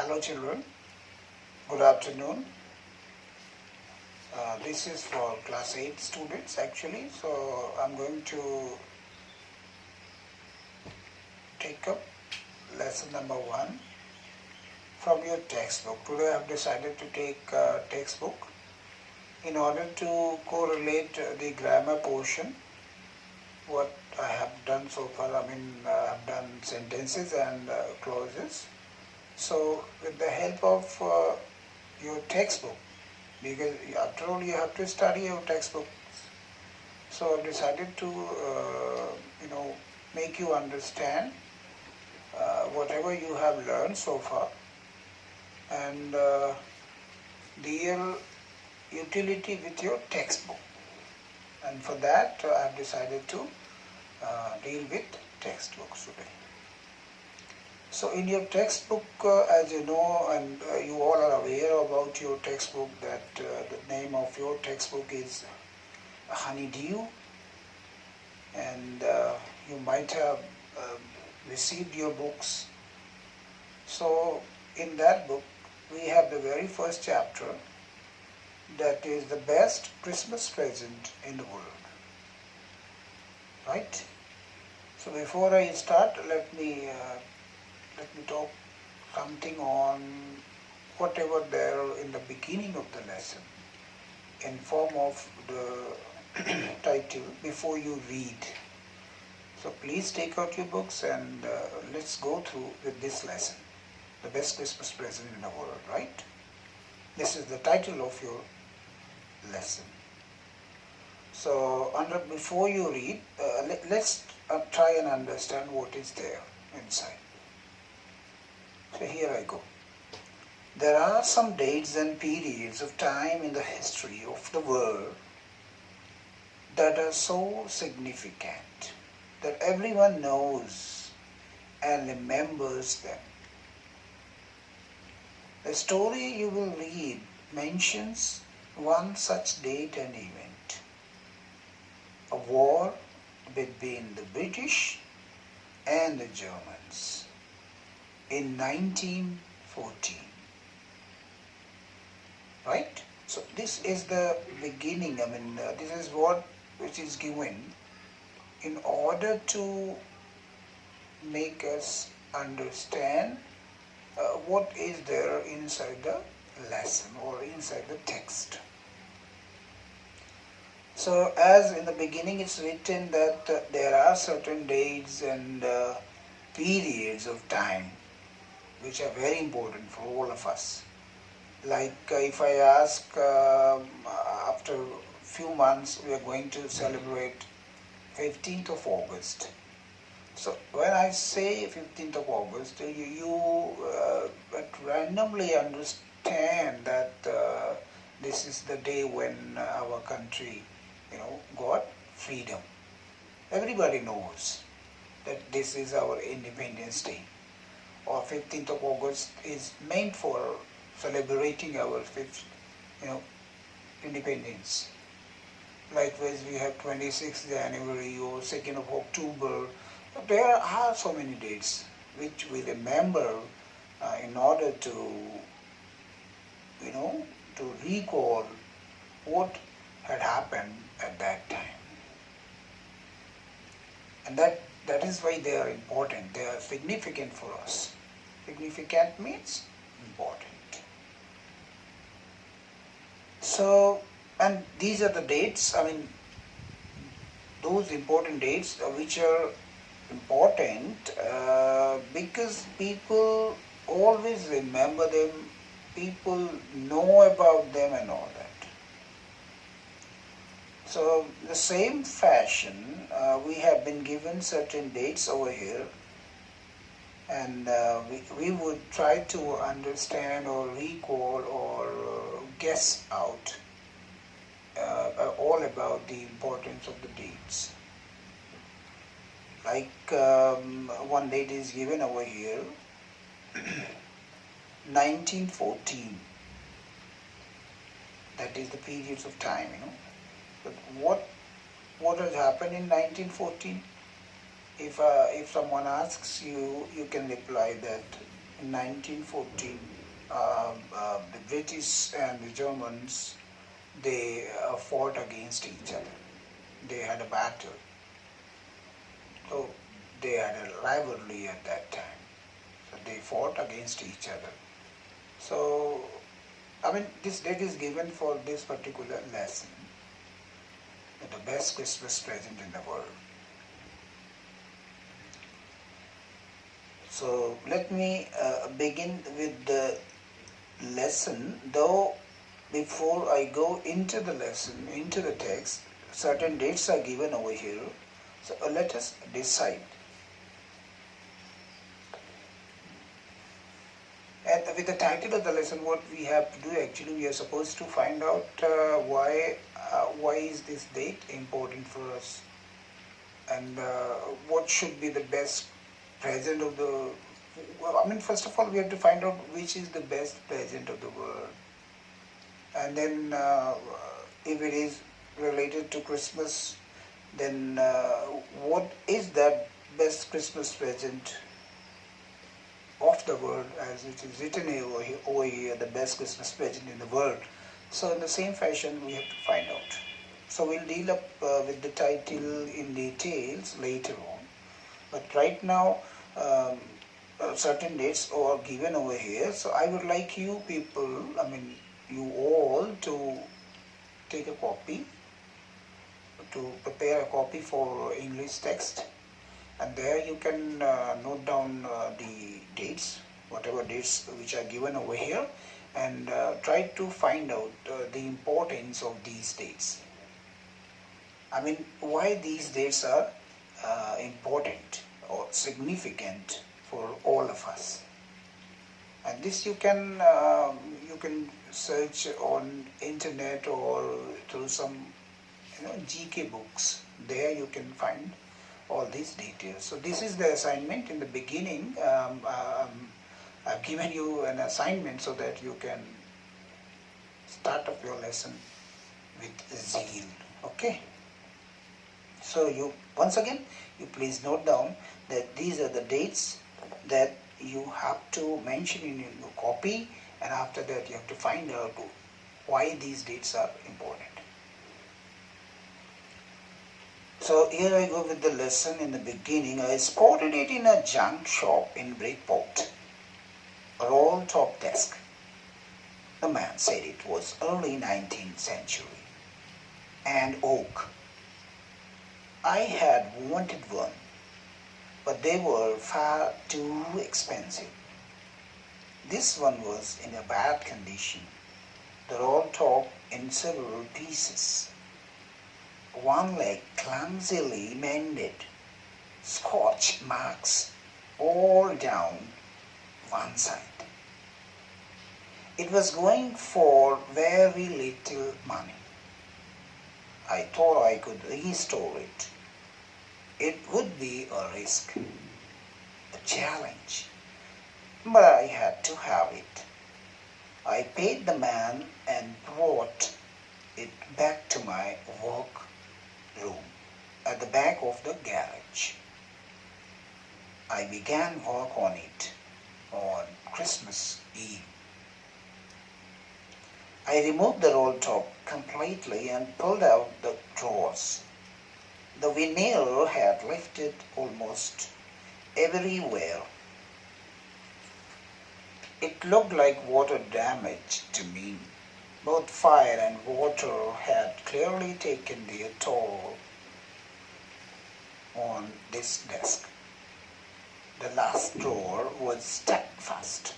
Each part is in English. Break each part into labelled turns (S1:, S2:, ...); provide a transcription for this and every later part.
S1: Hello children, good afternoon. This is for class 8 students actually, so I'm going to take up lesson number 1 from your textbook. Today I have decided to take textbook in order to correlate the grammar portion, what I have done so far. I have done sentences and clauses. So with the help of your textbook, because after all you have to study your textbook, so I've decided to make you understand whatever you have learned so far and deal utility with your textbook, and for that I have decided to deal with textbooks today. So in your textbook, as you know, and you all are aware about your textbook, that the name of your textbook is Honeydew, and you might have received your books. So in that book we have the very first chapter, that is the best Christmas present in the world, right? So before I start, let me talk something on whatever there in the beginning of the lesson in form of the title before you read. So please take out your books and let's go through with this lesson, the best Christmas present in the world, right? This is the title of your lesson. So before you read, let's try and understand what is there inside. So here I go. There are some dates and periods of time in the history of the world that are so significant that everyone knows and remembers them. The story you will read mentions one such date and event: a war between the British and the Germans in 1914, right? So this is the beginning. This is which is given in order to make us understand what is there inside the lesson or inside the text. So as in the beginning it's written that there are certain dates and periods of time which are very important for all of us. Like if I ask, after a few months we are going to celebrate 15th of August. So when I say 15th of August, you randomly understand that this is the day when our country, got freedom. Everybody knows that this is our Independence Day, or 15th of August is meant for celebrating our independence. Likewise, we have 26th January or 2nd of October. There are so many dates which we remember in order to, to recall what had happened at that time. And that is why they are important. They are significant for us. Significant means important. So, and these are the dates, those important dates which are important because people always remember them, people know about them and all that. So the same fashion, we have been given certain dates over here, and we would try to understand or recall or guess out all about the importance of the dates. Like one date is given over here, 1914. That is the periods of time, But what has happened in 1914? If someone asks you, you can reply that in 1914, the British and the Germans, they fought against each other. They had a battle. So they had a rivalry at that time. So they fought against each other. So, I mean, this date is given for this particular lesson. The best Christmas present in the world. So let me begin with the lesson, though before I go into the lesson, into the text, certain dates are given over here. So let us decide. And with the title of the lesson, what we have to do, actually we are supposed to find out why is this date important for us, and what should be the best present of the, well, I mean, first of all we have to find out which is the best present of the world, and then if it is related to Christmas, then what is that best Christmas present of the world, as it is written over here, the best Christmas present in the world. So in the same fashion we have to find out. So we'll deal up with the title in details later on. But right now certain dates are given over here. So I would like you people, I mean you all, to take a copy, to prepare a copy for English text, and there you can note down the dates, whatever dates which are given over here, and try to find out the importance of these dates. I mean, why these dates are important or significant for all of us. And this you can search on internet or through some GK books. There you can find all these details. So this is the assignment in the beginning. I've given you an assignment so that you can start up your lesson with zeal. Okay. So you, once again, you please note down that these are the dates that you have to mention in your copy, and after that you have to find out why these dates are important. So here I go with the lesson. In the beginning, I spotted it in a junk shop in Bridgeport, a roll-top desk. The man said it was early 19th century and oak. I had wanted one, but they were far too expensive. This one was in a bad condition, the roll-top in several pieces. One leg clumsily mended, scorch marks all down one side. It was going for very little money. I thought I could restore it. It would be a risk, a challenge, but I had to have it. I paid the man and brought it back to my work room at the back of the garage. I began work on it on Christmas Eve. I removed the roll top completely and pulled out the drawers. The vinyl had lifted almost everywhere. It looked like water damage to me. Both fire and water had clearly taken their toll on this desk. The last drawer was stuck fast.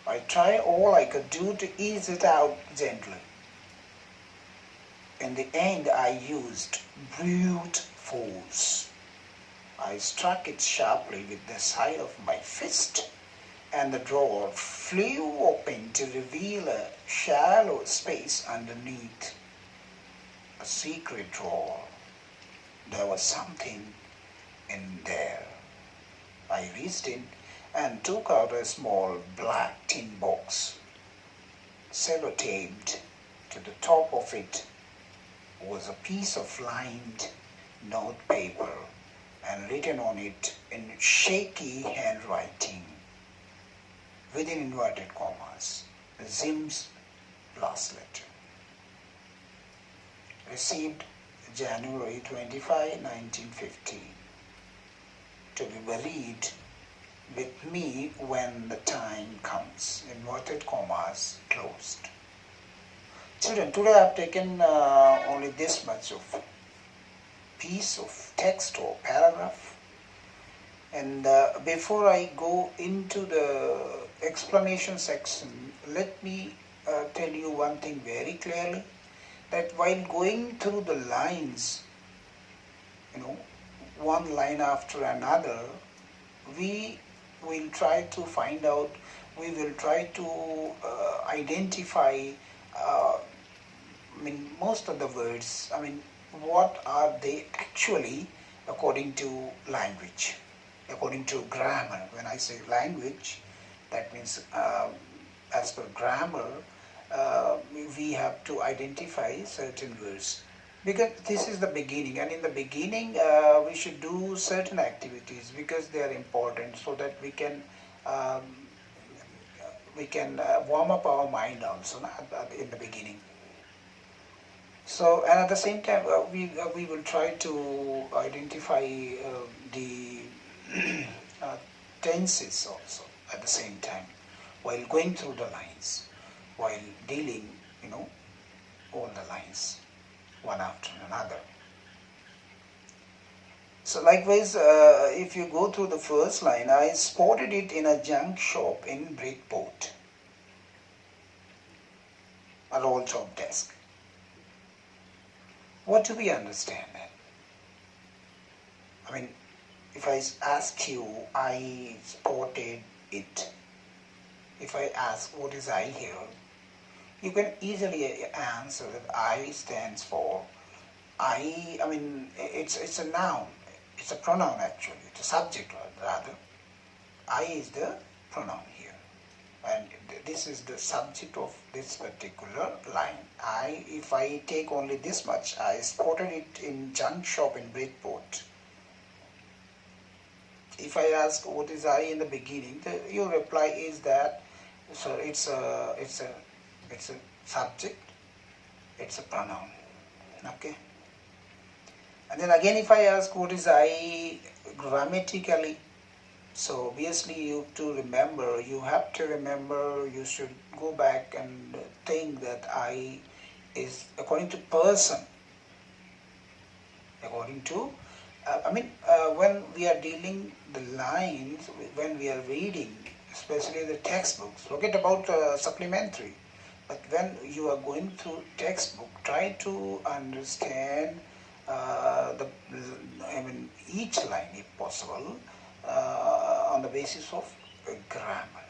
S1: I tried all I could do to ease it out gently. In the end, I used brute force. I struck it sharply with the side of my fist, and the drawer flew open to reveal a shallow space underneath. A secret drawer. There was something in there. I reached in and took out a small black tin box. Sellotaped to the top of it was a piece of lined note paper and written on it in shaky handwriting, within inverted commas, Zim's last letter. Received January 25, 1915. To be buried with me when the time comes. Inverted commas closed. Children, today I have taken only this much of piece of text or paragraph. And before I go into the explanation section, let me tell you one thing very clearly, that while going through the lines, one line after another, we will try to find out, we will try to identify, most of the words, what are they actually according to language, according to grammar. When I say language, that means as per grammar, we have to identify certain words. Because this is the beginning, and in the beginning we should do certain activities because they are important, so that we can warm up our mind also in the beginning. So, and at the same time, we will try to identify the tenses also at the same time, while going through the lines, while dealing, all the lines, one after another. So likewise, if you go through the first line, I spotted it in a junk shop in Bridgeport, a roll top desk. What do we understand then? If I ask you, I spotted it. If I ask, what is I here? You can easily answer that I stands for it's a noun. It's a pronoun actually. It's a subject rather. I is the pronoun here. And this is the subject of this particular line. If I take only this much, I spotted it in junk shop in Bridgeport. If I ask what is I in the beginning, your reply is that, so it's a subject, it's a pronoun. Okay. And then again, if I ask what is I grammatically, so obviously you have to remember, you should go back and think that I is according to person, according to, when we are dealing the lines, when we are reading, especially the textbooks, forget about supplementary, but when you are going through textbook, try to understand each line if possible, on the basis of grammar.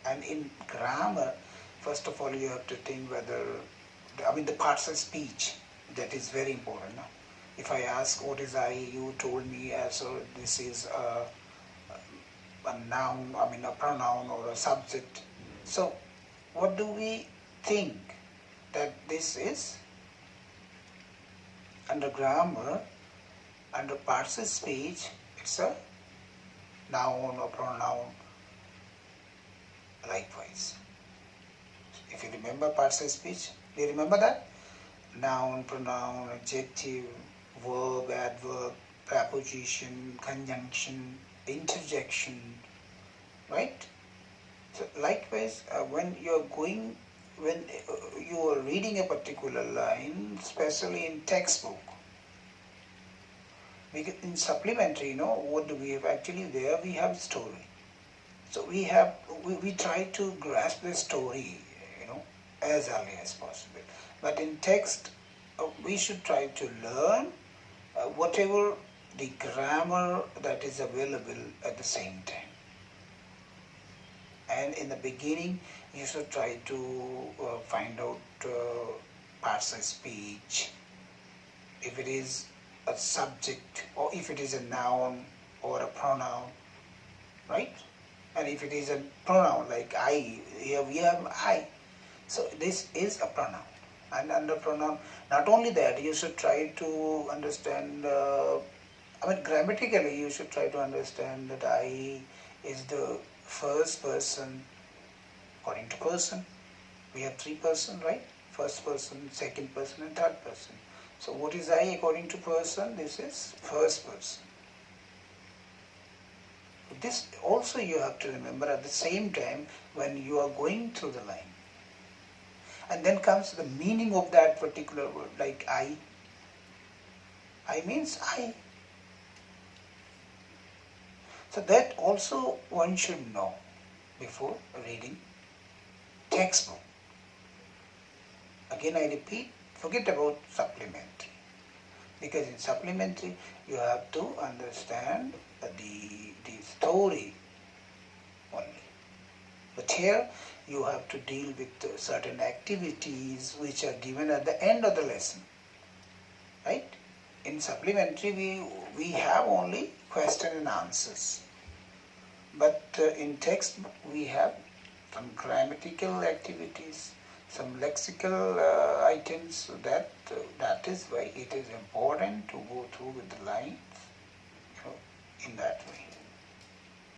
S1: And in grammar, first of all, you have to think whether, the parts of speech, that is very important. No? If I ask what is I, you told me so this is a noun, a pronoun or a subject. So what do we think that this is? Under grammar, under parts of speech, it's a noun or pronoun. Likewise, if you remember parts of speech, do you remember that? Noun, pronoun, adjective, verb, adverb, preposition, conjunction, interjection, right? So likewise, when you are reading a particular line, especially in textbook, because in supplementary, what do we have? Actually, there we have story. So we try to grasp the story, as early as possible. But in text, we should try to learn whatever the grammar that is available at the same time. And in the beginning, you should try to find out parts of speech, if it is a subject, or if it is a noun or a pronoun, right? And if it is a pronoun like I, here we have I. So this is a pronoun. And under pronoun, not only that, you should try to understand, grammatically you should try to understand that I is the first person according to person. We have three persons, right? First person, second person and third person. So what is I according to person? This is first person. This also you have to remember at the same time when you are going through the line. And then comes the meaning of that particular word, like I. I means I. So that also one should know before reading textbook. Again I repeat, forget about supplementary. Because in supplementary you have to understand the story only. But here you have to deal with certain activities which are given at the end of the lesson. Right? In supplementary we have only question and answers. But in textbook we have some grammatical activities, some lexical items. So that is why it is important to go through with the lines, in that way.